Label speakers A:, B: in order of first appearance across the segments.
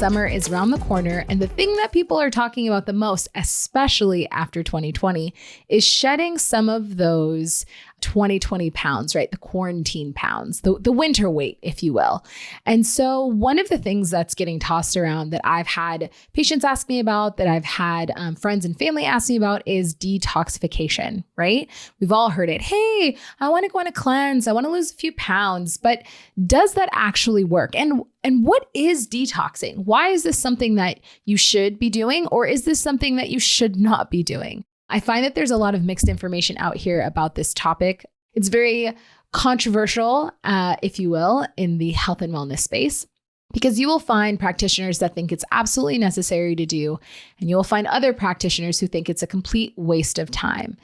A: summer is around the corner, and the thing that people are talking about the most, especially after 2020, is shedding some of those 2020 pounds, right? The quarantine pounds, the winter weight, if you will. And so one of the things that's getting tossed around that I've had patients ask me about, that I've had friends and family ask me about, is detoxification, right? We've all heard it. Hey, I want to go on a cleanse. I want to lose a few pounds, but does that actually work? And what is detoxing? Why is this something that you should be doing, or is this something that you should not be doing? I find that there's a lot of mixed information out here about this topic. It's very controversial, if you will, in the health and wellness space, because you will find practitioners that think it's absolutely necessary to do, and you will find other practitioners who think it's a complete waste of time.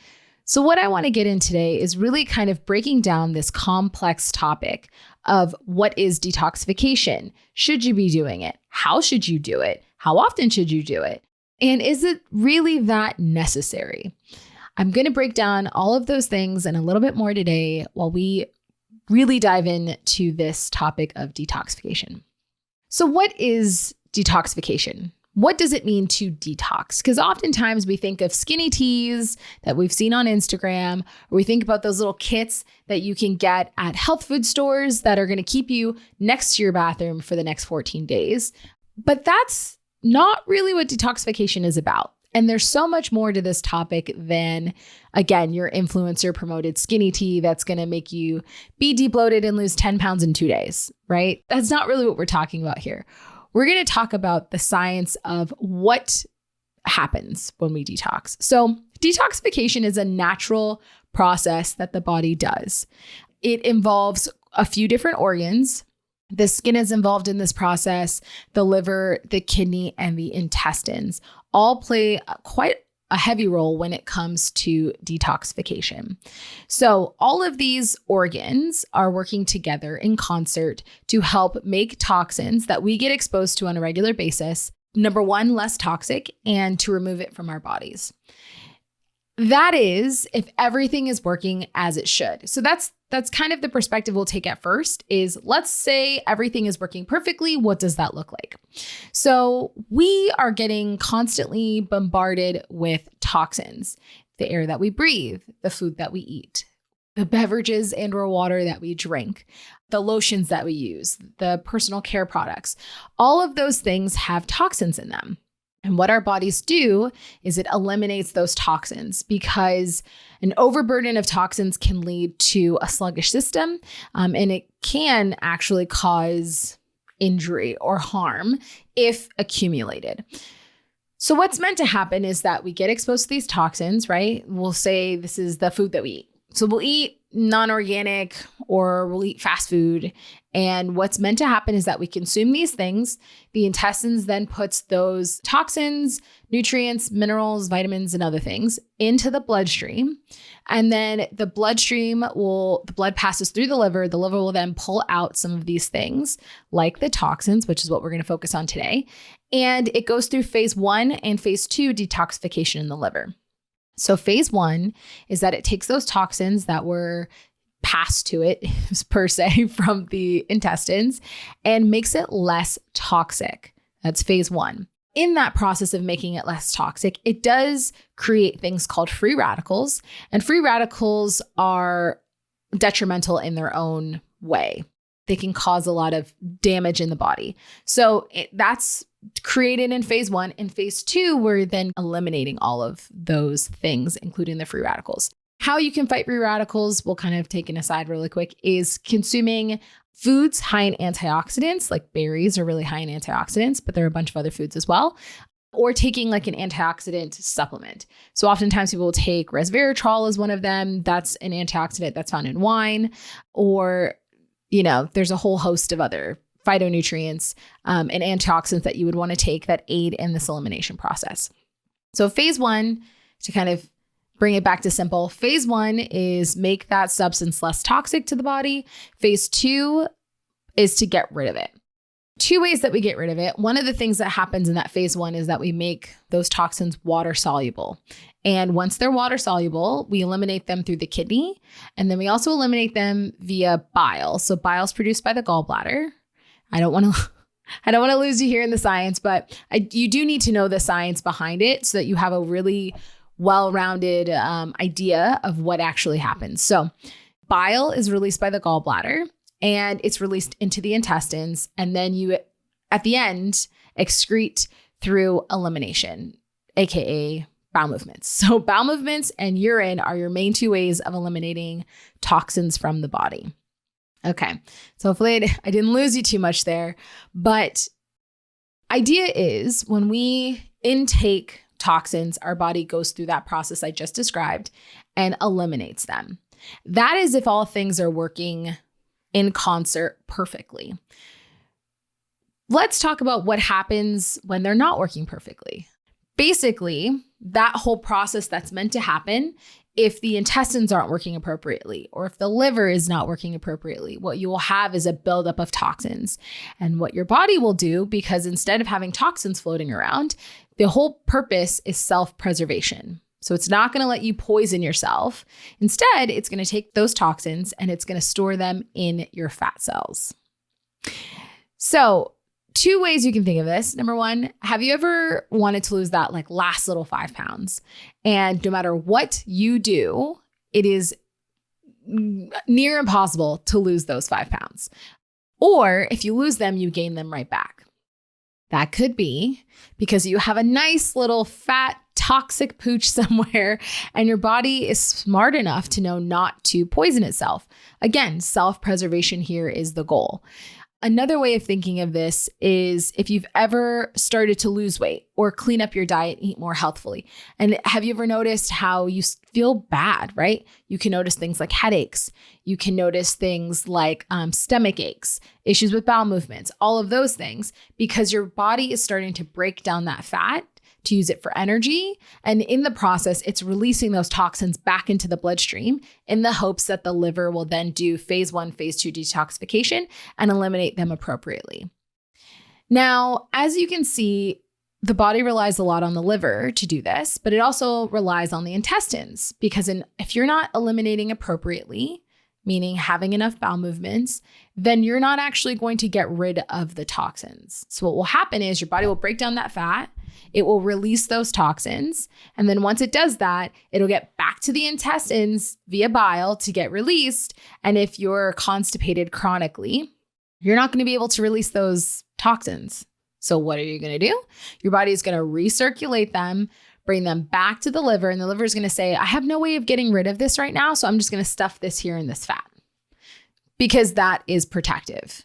A: So what I want to get in today is really kind of breaking down this complex topic of what is detoxification? Should you be doing it? How should you do it? How often should you do it? And is it really that necessary? I'm going to break down all of those things and a little bit more today while we really dive into this topic of detoxification. So what is detoxification? What does it mean to detox? Because oftentimes we think of skinny teas that we've seen on Instagram, or we think about those little kits that you can get at health food stores that are going to keep you next to your bathroom for the next 14 days. But that's not really what detoxification is about. And there's so much more to this topic than, again, your influencer promoted skinny tea that's going to make you be de-bloated and lose 10 pounds in 2 days, right? That's not really what we're talking about here. We're going to talk about the science of what happens when we detox. So detoxification is a natural process that the body does. It involves a few different organs. The skin is involved in this process. The liver, the kidney, and the intestines all play quite a heavy role when it comes to detoxification. So all of these organs are working together in concert to help make toxins that we get exposed to on a regular basis, number one, less toxic, and to remove it from our bodies. That is, if everything is working as it should. So that's kind of the perspective we'll take at first is, let's say everything is working perfectly. What does that look like? So we are getting constantly bombarded with toxins, the air that we breathe, the food that we eat, the beverages and or water that we drink, the lotions that we use, the personal care products. All of those things have toxins in them. And what our bodies do is it eliminates those toxins, because an overburden of toxins can lead to a sluggish system, and it can actually cause injury or harm if accumulated. So what's meant to happen is that we get exposed to these toxins, right? We'll say this is the food that we eat. So we'll eat non-organic or we'll eat fast food. And what's meant to happen is that we consume these things. The intestines then puts those toxins, nutrients, minerals, vitamins, and other things into the bloodstream. And then the blood passes through the liver. The liver will then pull out some of these things like the toxins, which is what we're going to focus on today. And it goes through phase 1 and phase 2 detoxification in the liver. So phase 1 is that it takes those toxins that were passed to it, per se, from the intestines and makes it less toxic. That's phase 1. In that process of making it less toxic, it does create things called free radicals. And free radicals are detrimental in their own way. They can cause a lot of damage in the body. So that's created in phase 1. In phase 2, we're then eliminating all of those things, including the free radicals. How you can fight free radicals, we'll kind of take an aside really quick, is consuming foods high in antioxidants, like berries are really high in antioxidants, but there are a bunch of other foods as well, or taking like an antioxidant supplement. So oftentimes people will take resveratrol as one of them. That's an antioxidant that's found in wine, or, there's a whole host of other phytonutrients and antioxidants that you would want to take that aid in this elimination process. So phase 1, to kind of bring it back to simple, phase 1 is make that substance less toxic to the body. Phase 2 is to get rid of it. 2 ways that we get rid of it. One of the things that happens in that phase 1 is that we make those toxins water soluble. And once they're water soluble, we eliminate them through the kidney. And then we also eliminate them via bile. So bile is produced by the gallbladder. I don't want to I don't want to lose you here in the science, but you do need to know the science behind it so that you have a really well-rounded idea of what actually happens. So bile is released by the gallbladder and it's released into the intestines. And then you, at the end, excrete through elimination, AKA bowel movements. So bowel movements and urine are your main two ways of eliminating toxins from the body. Okay, so hopefully I didn't lose you too much there, but idea is when we intake toxins, our body goes through that process I just described and eliminates them. That is if all things are working in concert perfectly. Let's talk about what happens when they're not working perfectly. Basically, that whole process that's meant to happen, if the intestines aren't working appropriately, or if the liver is not working appropriately, what you will have is a buildup of toxins. And what your body will do, because instead of having toxins floating around, the whole purpose is self-preservation. So it's not going to let you poison yourself. Instead, it's going to take those toxins and it's going to store them in your fat cells. So two ways you can think of this. Number one, have you ever wanted to lose that like last little 5 pounds? And no matter what you do, it is near impossible to lose those 5 pounds. Or if you lose them, you gain them right back. That could be because you have a nice little fat toxic pooch somewhere and your body is smart enough to know not to poison itself. Again, self-preservation here is the goal. Another way of thinking of this is if you've ever started to lose weight or clean up your diet, eat more healthfully. And have you ever noticed how you feel bad, right? You can notice things like headaches. You can notice things like stomach aches, issues with bowel movements, all of those things, because your body is starting to break down that fat to use it for energy. And in the process, it's releasing those toxins back into the bloodstream in the hopes that the liver will then do phase 1, phase 2 detoxification and eliminate them appropriately. Now, as you can see, the body relies a lot on the liver to do this, but it also relies on the intestines because if you're not eliminating appropriately, meaning having enough bowel movements, then you're not actually going to get rid of the toxins. So what will happen is your body will break down that fat, it will release those toxins, and then once it does that, it'll get back to the intestines via bile to get released. And if you're constipated chronically, you're not going to be able to release those toxins. So what are you going to do? Your body is going to recirculate them, bring them back to the liver, and the liver is going to say, I have no way of getting rid of this right now, so I'm just going to stuff this here in this fat because that is protective.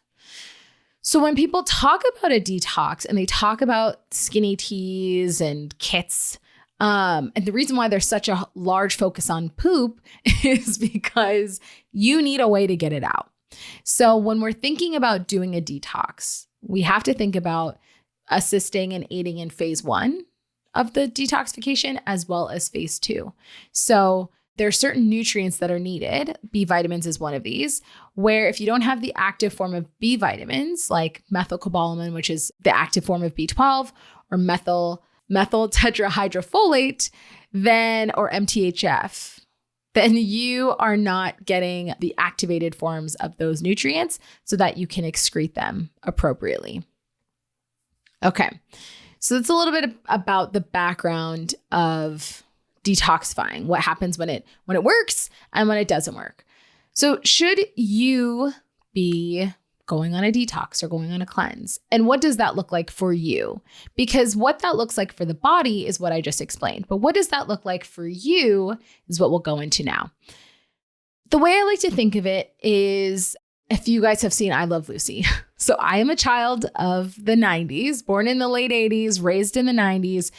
A: So when people talk about a detox and they talk about skinny teas and kits, and the reason why there's such a large focus on poop is because you need a way to get it out. So when we're thinking about doing a detox, we have to think about assisting and aiding in phase 1 of the detoxification as well as phase 2. So there are certain nutrients that are needed. B vitamins is one of these, where if you don't have the active form of B vitamins, like methylcobalamin, which is the active form of B12, or methyl tetrahydrofolate, or MTHF, then you are not getting the activated forms of those nutrients so that you can excrete them appropriately. Okay. So that's a little bit about the background of detoxifying, what happens when it works and when it doesn't work. So should you be going on a detox or going on a cleanse? And what does that look like for you? Because what that looks like for the body is what I just explained. But what does that look like for you is what we'll go into now. The way I like to think of it is, if you guys have seen I Love Lucy. So I am a child of the 90s, born in the late 80s, raised in the 90s,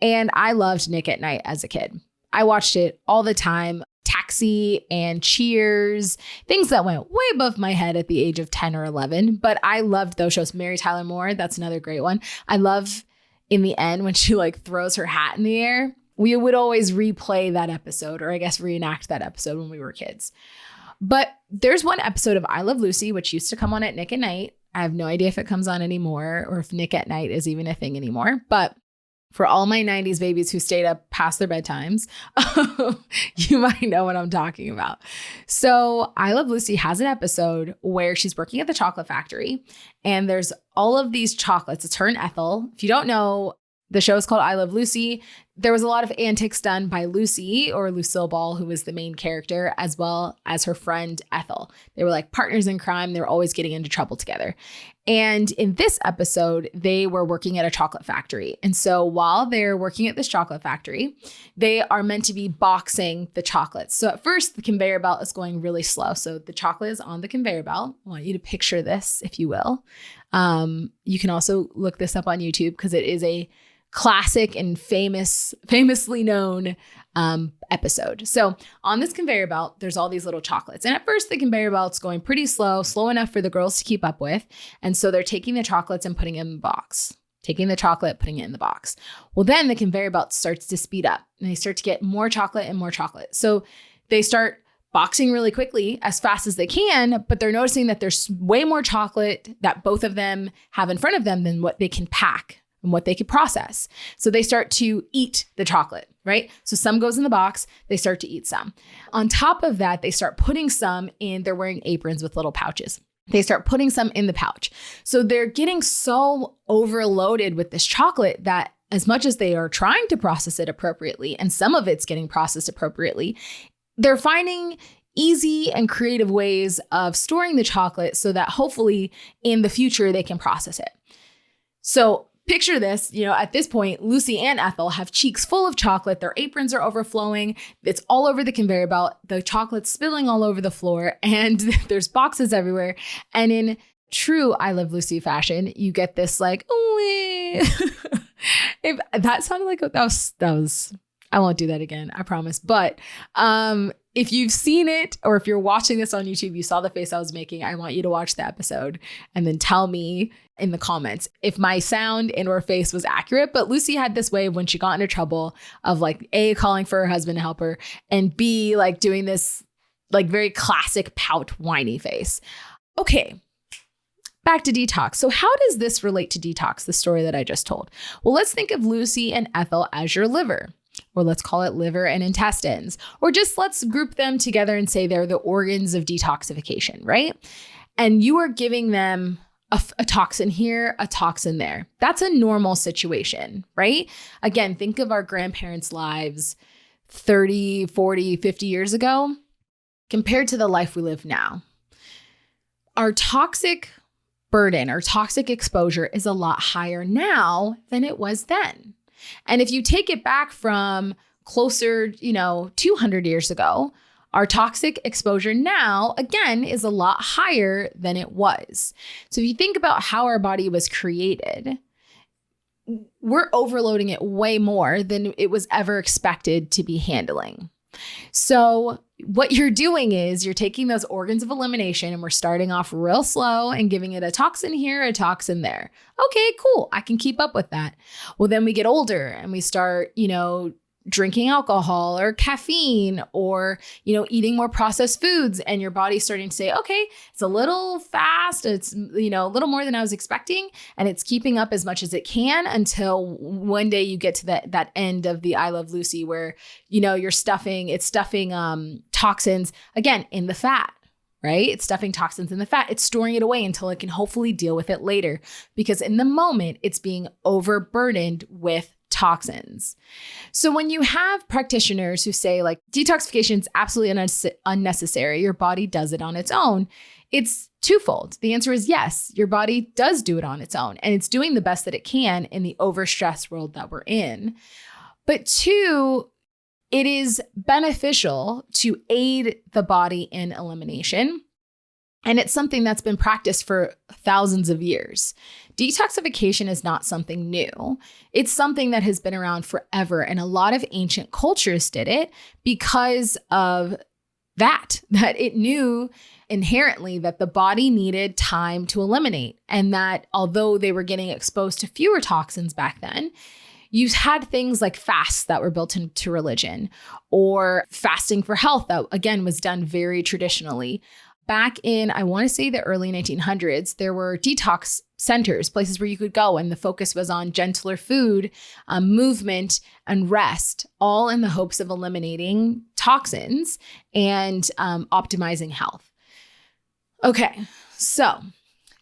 A: and I loved Nick at Night as a kid. I watched it all the time. Taxi and Cheers, things that went way above my head at the age of 10 or 11, but I loved those shows. Mary Tyler Moore, that's another great one. I love in the end when she like throws her hat in the air. We would always replay that episode, or I guess reenact that episode when we were kids. But there's one episode of I Love Lucy, which used to come on at Nick at Night. I have no idea if it comes on anymore or if Nick at Night is even a thing anymore. But For all my 90s babies who stayed up past their bedtimes, you might know what I'm talking about. So I Love Lucy has an episode where she's working at the chocolate factory and there's all of these chocolates. It's her and Ethel. If you don't know, the show is called I Love Lucy. There was a lot of antics done by Lucy, or Lucille Ball, who was the main character, as well as her friend Ethel. They were like partners in crime. They were always getting into trouble together. And in this episode, they were working at a chocolate factory. And so while they're working at this chocolate factory, they are meant to be boxing the chocolates. So at first, the conveyor belt is going really slow. So the chocolate is on the conveyor belt. I want you to picture this, if you will. You can also look this up on YouTube because it is a classic and famously known episode. So on this conveyor belt, there's all these little chocolates. And at first the conveyor belt's going pretty slow enough for the girls to keep up with. And so they're taking the chocolates and putting it in the box, taking the chocolate, putting it in the box. Well, then the conveyor belt starts to speed up and they start to get more chocolate and more chocolate. So they start boxing really quickly as fast as they can, but they're noticing that there's way more chocolate that both of them have in front of them than what they can pack and what they could process. So they start to eat the chocolate, right? So some goes in the box, they start to eat some. On top of that, they start putting some in, they're wearing aprons with little pouches. They start putting some in the pouch. So they're getting so overloaded with this chocolate that as much as they are trying to process it appropriately, and some of it's getting processed appropriately, they're finding easy and creative ways of storing the chocolate so that hopefully in the future they can process it. So picture this, at this point, Lucy and Ethel have cheeks full of chocolate. Their aprons are overflowing. It's all over the conveyor belt. The chocolate's spilling all over the floor and there's boxes everywhere. And in true I Love Lucy fashion, you get this like, if that sounded like that was, I won't do that again, I promise. But if you've seen it, or if you're watching this on YouTube, you saw the face I was making, I want you to watch the episode and then tell me in the comments if my sound and or face was accurate. But Lucy had this way of when she got into trouble of like A, calling for her husband to help her, and B, like doing this like very classic pout whiny face. Okay. Back to Detox. So how does this relate to Detox, the story that I just told? Well, let's think of Lucy and Ethel as your liver. Or let's call it liver and intestines, or just let's group them together and say they're the organs of detoxification, right? And you are giving them a toxin here, a toxin there. That's a normal situation, right? Again, think of our grandparents' lives 30, 40, 50 years ago compared to the life we live now. Our toxic burden, our toxic exposure is a lot higher now than it was then. And if you take it back from closer, 200 years ago, our toxic exposure now, again, is a lot higher than it was. So if you think about how our body was created, we're overloading it way more than it was ever expected to be handling. So what you're doing is you're taking those organs of elimination and we're starting off real slow and giving it a toxin here, a toxin there. Okay, cool. I can keep up with that. Well, then we get older and we start, drinking alcohol or caffeine or, eating more processed foods, and your body's starting to say, okay, it's a little fast. It's, a little more than I was expecting. And it's keeping up as much as it can until one day you get to that end of the I Love Lucy where, it's stuffing toxins again in the fat. Right? It's stuffing toxins in the fat. It's storing it away until it can hopefully deal with it later, because in the moment it's being overburdened with toxins. So when you have practitioners who say like detoxification is absolutely unnecessary, your body does it on its own, it's twofold. The answer is yes, your body does do it on its own, and it's doing the best that it can in the overstressed world that we're in. But two, it is beneficial to aid the body in elimination. And it's something that's been practiced for thousands of years. Detoxification is not something new. It's something that has been around forever. And a lot of ancient cultures did it because of that it knew inherently that the body needed time to eliminate. And that although they were getting exposed to fewer toxins back then, you had things like fasts that were built into religion, or fasting for health that, again, was done very traditionally. back in, I want to say the early 1900s, there were detox centers, places where you could go, and the focus was on gentler food, movement, and rest, all in the hopes of eliminating toxins and optimizing health. Okay, so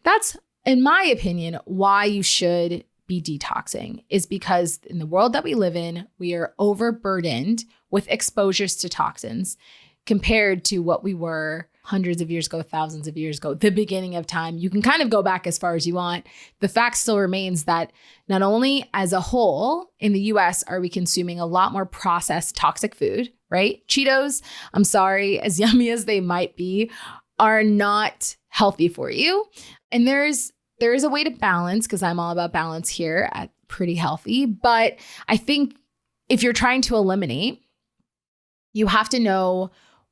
A: that's, in my opinion, why you should be detoxing, is because in the world that we live in, we are overburdened with exposures to toxins compared to what we were hundreds of years ago, thousands of years ago, the beginning of time. You can kind of go back as far as you want. The fact still remains that not only as a whole in the US are we consuming a lot more processed toxic food, right? Cheetos, I'm sorry, as yummy as they might be, are not healthy for you. And there is a way to balance, because I'm all about balance here at Pretty Healthy. But I think if you're trying to eliminate, you have to know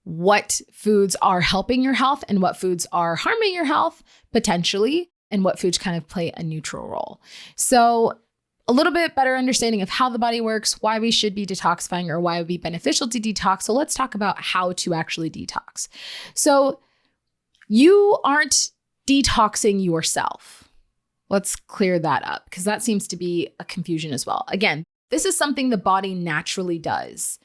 A: what foods are helping your health and what foods are harming your health potentially, and what foods kind of play a neutral role. So a little bit better understanding of how the body works, why we should be detoxifying, or why it would be beneficial to detox. So let's talk about how to actually detox. So you aren't detoxing yourself. Let's clear that up, because that seems to be a confusion as well. Again, this is something the body naturally does.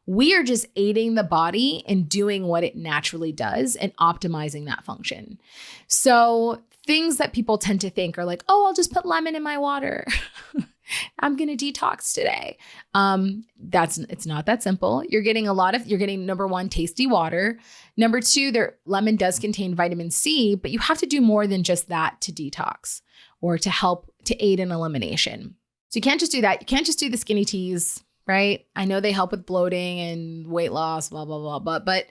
A: We are just aiding the body in doing what it naturally does and optimizing that function. So things that people tend to think are like, oh, I'll just put lemon in my water. I'm going to detox today. It's not that simple. You're getting number one, tasty water. Number two, lemon does contain vitamin C, but you have to do more than just that to detox or to help to aid in elimination. So you can't just do that. You can't just do the skinny teas, right? I know they help with bloating and weight loss, blah, blah, blah. But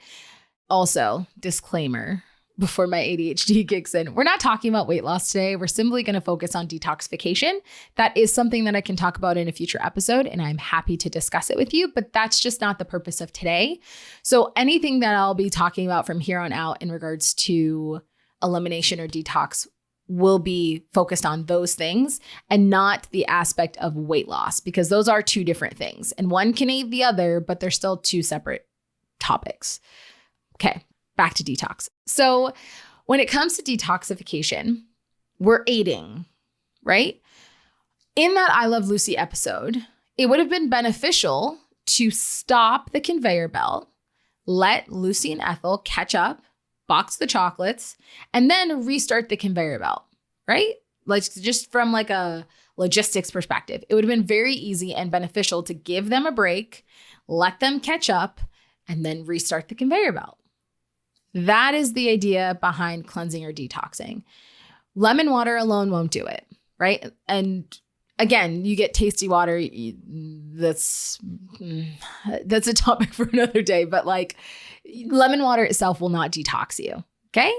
A: also, disclaimer, before my ADHD kicks in, we're not talking about weight loss today. We're simply going to focus on detoxification. That is something that I can talk about in a future episode, and I'm happy to discuss it with you, but that's just not the purpose of today. So anything that I'll be talking about from here on out in regards to elimination or detox will be focused on those things and not the aspect of weight loss, because those are two different things and one can aid the other, but they're still two separate topics. Okay, back to detox. So when it comes to detoxification, we're aiding, right? In that I Love Lucy episode, it would have been beneficial to stop the conveyor belt, let Lucy and Ethel catch up, box the chocolates, and then restart the conveyor belt, right? Like, just from like a logistics perspective, it would have been very easy and beneficial to give them a break, let them catch up, and then restart the conveyor belt. That is the idea behind cleansing or detoxing. Lemon water alone won't do it, right? And again, you get tasty water. That's a topic for another day, but like, lemon water itself will not detox you. Okay.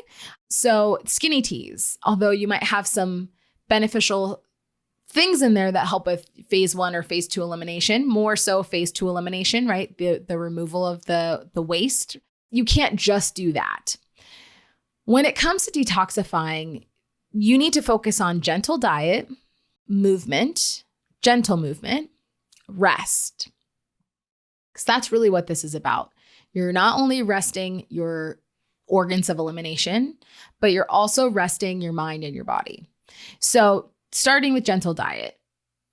A: So skinny teas, although you might have some beneficial things in there that help with phase 1 or phase 2 elimination, more so phase 2 elimination, right? The removal of the waste. You can't just do that. When it comes to detoxifying, you need to focus on gentle diet, gentle movement, rest. Because that's really what this is about. You're not only resting your organs of elimination, but you're also resting your mind and your body. So starting with gentle diet.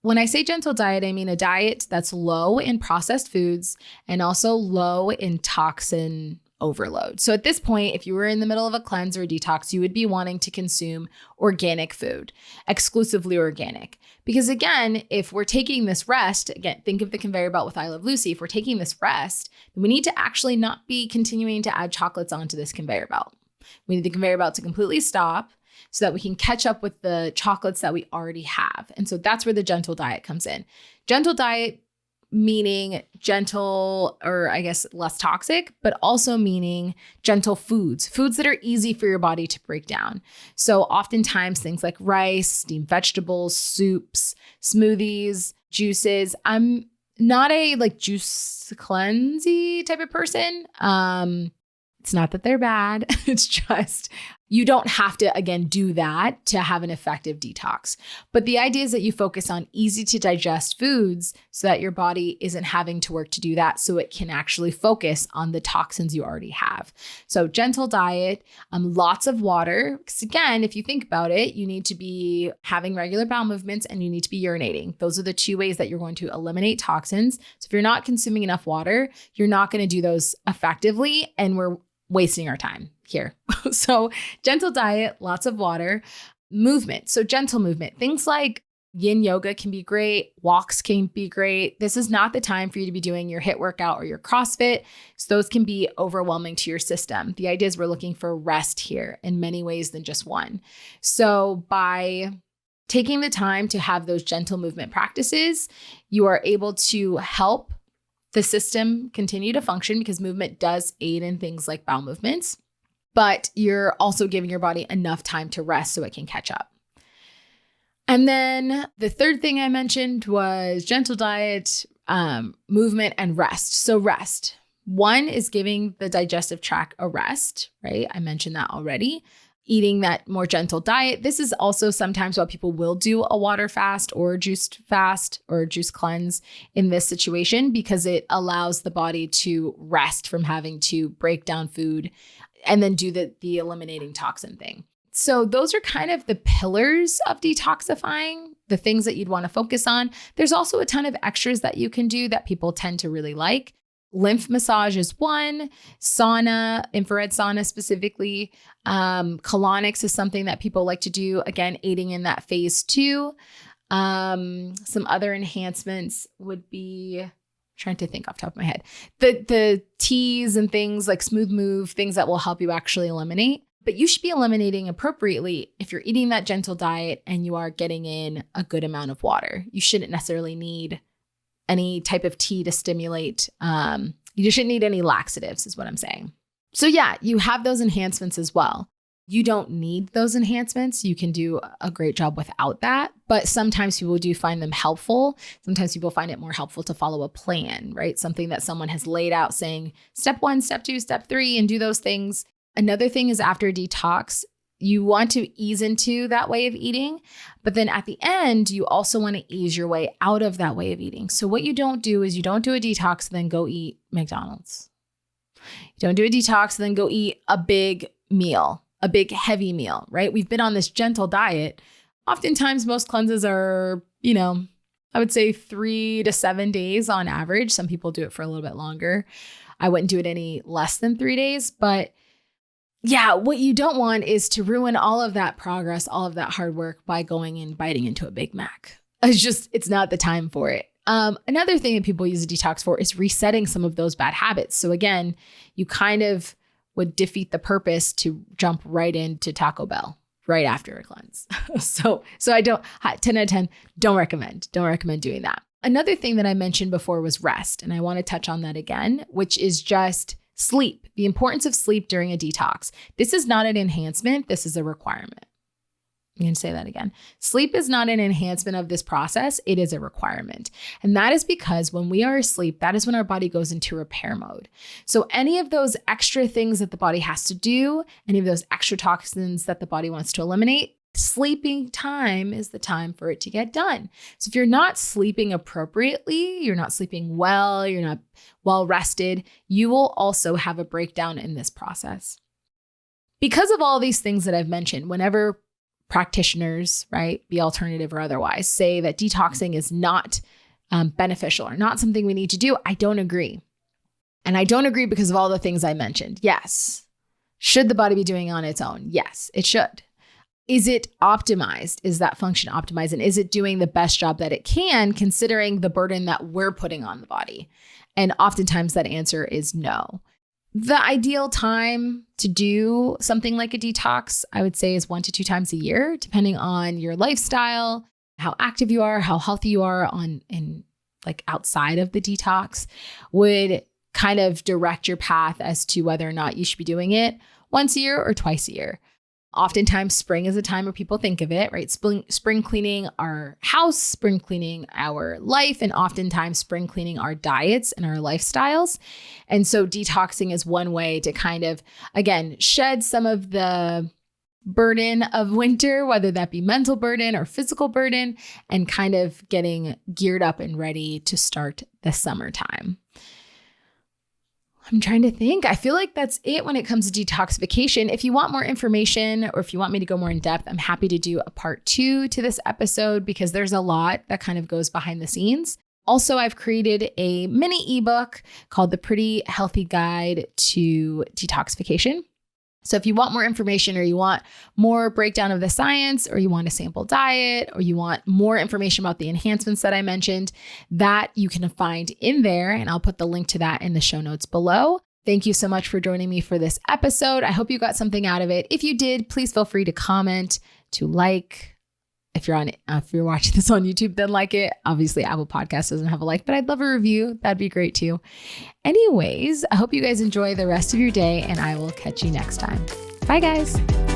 A: When I say gentle diet, I mean a diet that's low in processed foods and also low in toxin overload. So at this point, if you were in the middle of a cleanse or a detox, you would be wanting to consume organic food, exclusively organic. Because again, if we're taking this rest, again, think of the conveyor belt with I Love Lucy. If we're taking this rest, then we need to actually not be continuing to add chocolates onto this conveyor belt. We need the conveyor belt to completely stop so that we can catch up with the chocolates that we already have. And so that's where the gentle diet comes in. Gentle diet meaning gentle, or I guess less toxic, but also meaning gentle foods that are easy for your body to break down. So oftentimes things like rice, steamed vegetables, soups, smoothies, juices. I'm not a like juice cleansey type of person. It's not that they're bad. It's just You don't have to, again, do that to have an effective detox. But the idea is that you focus on easy to digest foods so that your body isn't having to work to do that, so it can actually focus on the toxins you already have. So gentle diet, lots of water. Because again, if you think about it, you need to be having regular bowel movements and you need to be urinating. Those are the two ways that you're going to eliminate toxins. So if you're not consuming enough water, you're not going to do those effectively, and we're wasting our time here. So gentle diet, lots of water, movement. So gentle movement, things like yin yoga can be great. Walks can be great. This is not the time for you to be doing your HIIT workout or your CrossFit. So those can be overwhelming to your system. The idea is we're looking for rest here in many ways than just one. So by taking the time to have those gentle movement practices, you are able to help the system continue to function, because movement does aid in things like bowel movements, but you're also giving your body enough time to rest so it can catch up. And then the third thing I mentioned was gentle diet, movement, and rest. So rest. One is giving the digestive tract a rest, right? I mentioned that already. Eating that more gentle diet. This is also sometimes why people will do a water fast or juice fast or juice cleanse in this situation, because it allows the body to rest from having to break down food and then do the eliminating toxin thing. So those are kind of the pillars of detoxifying, the things that you'd want to focus on. There's also a ton of extras that you can do that people tend to really like. Lymph massage is one, sauna, infrared sauna specifically. Colonics is something that people like to do, again, aiding in that phase 2. Some other enhancements would be, trying to think off the top of my head, the teas and things like Smooth Move, things that will help you actually eliminate. But you should be eliminating appropriately if you're eating that gentle diet and you are getting in a good amount of water. You shouldn't necessarily need any type of tea to stimulate. You shouldn't need any laxatives is what I'm saying. So yeah, you have those enhancements as well. You don't need those enhancements. You can do a great job without that, but sometimes people do find them helpful. Sometimes people find it more helpful to follow a plan, right? Something that someone has laid out saying step 1, step 2, step 3, and do those things. Another thing is after detox, you want to ease into that way of eating, but then at the end, you also want to ease your way out of that way of eating. So what you don't do is you don't do a detox and then go eat McDonald's. You don't do a detox and then go eat a big meal, a big heavy meal, right? We've been on this gentle diet. Oftentimes, most cleanses are, I would say 3 to 7 days on average. Some people do it for a little bit longer. I wouldn't do it any less than 3 days, but yeah, what you don't want is to ruin all of that progress, all of that hard work by going and biting into a Big Mac. It's not the time for it. Another thing that people use a detox for is resetting some of those bad habits. So again, you kind of would defeat the purpose to jump right into Taco Bell right after a cleanse. So I don't, 10 out of 10, don't recommend doing that. Another thing that I mentioned before was rest. And I want to touch on that again, which is just sleep, the importance of sleep during a detox. This is not an enhancement. This is a requirement. I'm going to say that again. Sleep is not an enhancement of this process. It is a requirement. And that is because when we are asleep, that is when our body goes into repair mode. So any of those extra things that the body has to do, any of those extra toxins that the body wants to eliminate, sleeping time is the time for it to get done. So if you're not sleeping appropriately, you're not sleeping well, you're not well rested, you will also have a breakdown in this process. Because of all these things that I've mentioned, whenever practitioners, right, be alternative or otherwise, say that detoxing is not beneficial or not something we need to do, I don't agree. And I don't agree because of all the things I mentioned. Yes. Should the body be doing it on its own? Yes, it should. Is it optimized? Is that function optimized? And is it doing the best job that it can, considering the burden that we're putting on the body? And oftentimes that answer is no. The ideal time to do something like a detox, I would say, is 1 to 2 times a year, depending on your lifestyle, how active you are, how healthy you are outside of the detox, would kind of direct your path as to whether or not you should be doing it once a year or twice a year. Oftentimes, spring is a time where people think of it, right? Spring cleaning our house, spring cleaning our life, and oftentimes spring cleaning our diets and our lifestyles. And so detoxing is one way to kind of, again, shed some of the burden of winter, whether that be mental burden or physical burden, and kind of getting geared up and ready to start the summertime. I'm trying to think. I feel like that's it when it comes to detoxification. If you want more information or if you want me to go more in depth, I'm happy to do a part 2 to this episode because there's a lot that kind of goes behind the scenes. Also, I've created a mini ebook called The Pretty Healthy Guide to Detoxification. So if you want more information or you want more breakdown of the science or you want a sample diet or you want more information about the enhancements that I mentioned, that you can find in there. And I'll put the link to that in the show notes below. Thank you so much for joining me for this episode. I hope you got something out of it. If you did, please feel free to comment, to like. If you're watching this on YouTube, then like it. Obviously, Apple Podcasts doesn't have a like, but I'd love a review. That'd be great too. Anyways, I hope you guys enjoy the rest of your day and I will catch you next time. Bye guys.